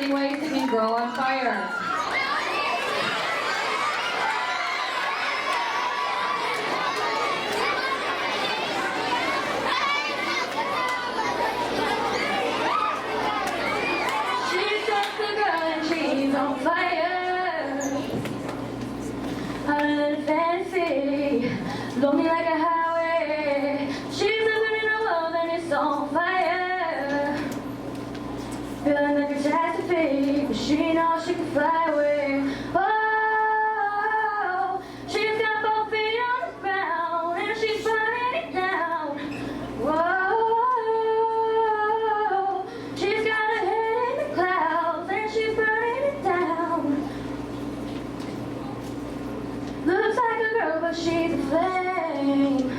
finding ways to keep girl on fire. She's just a girl and she's on fire. A little fancy, lonely like a highway. She's living in a world and it's on fire. Feeling like a catastrophe, but she knows she can fly away. Oh, she's got both feet on the ground and she's burning it down. Whoa, she's got her head in the clouds and she's burning it down. Looks like a girl, but she's a flame.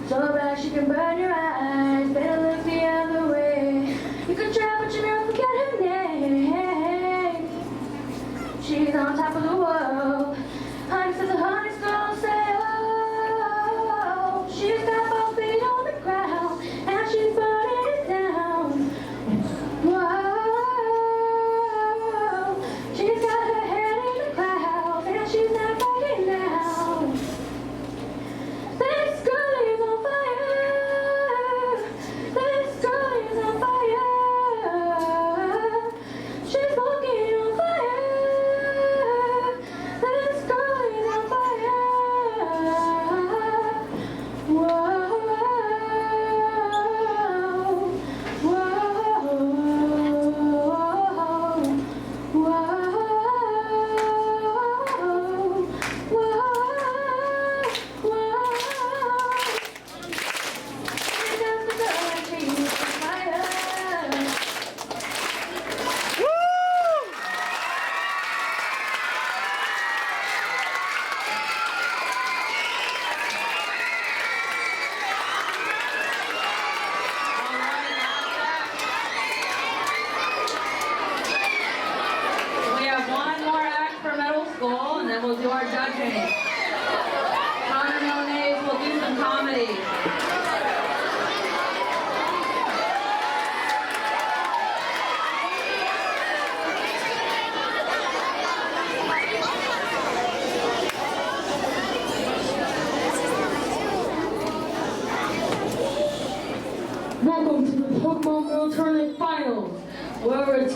So bright she can burn your eyes. Better look the other way. You can try, but you never forget her name. She's on top of the world. Honey says the honey's gonna say, oh. She's got both feet on the ground and she's burning it down. Whoa. She's got her head in the clouds and she's not backing down. This girl is on fire. This girl is on fire. She's walking on fire. This girl is on fire. Whoa, whoa, whoa, whoa. We have one more act for middle school, and then we'll do our judging. Connor Monays will do some comedy. Welcome to the Pokemon World Tournament Finals, where it's